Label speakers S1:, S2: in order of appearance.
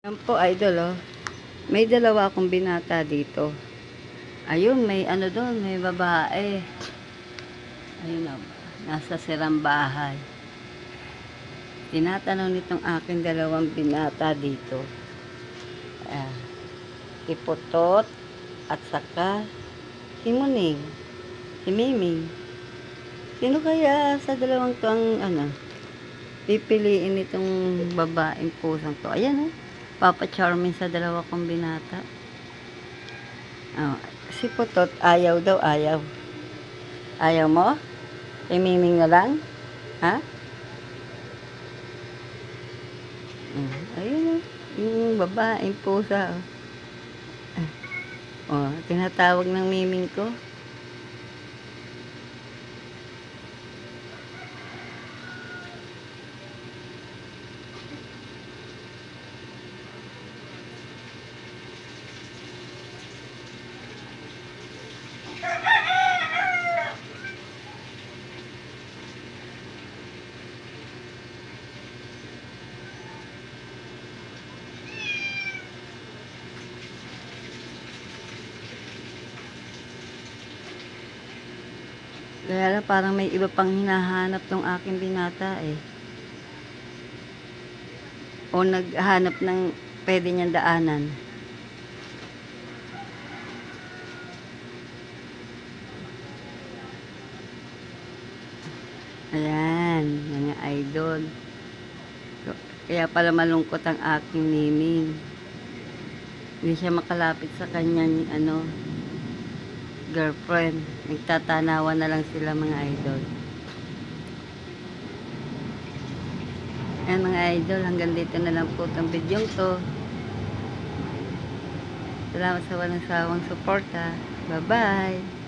S1: Yan po, idol, oh. May dalawa akong binata dito. Ayun, may ano doon, may babae. Ayun, oh, nasa sirang bahay. Tinatanong nitong aking dalawang binata dito. Si Putot at saka si Muning, si Miming. Sino kaya sa dalawang to ang pipiliin itong babaeng pusang to? Ayan, oh. Papa Charming sa dalawa kong binata. Oh, si Putot, ayaw daw, ayaw. Ayaw mo? Imiming na lang? Ha? Ayun, yung babaeng pusa. Oh, tinatawag ng miming ko. Kaya lang parang may iba pang hinahanap ng aking binata eh. O naghanap ng pwede niyang daanan. Ayan, mga idol. Kaya pala malungkot ang aking Miming. Hindi siya makalapit sa kanyang girlfriend. Nagtatanawan na lang sila, mga idol. Ayan, mga idol, hanggang dito na lang po itong video to. Salamat sa walang sawang suporta. Bye bye.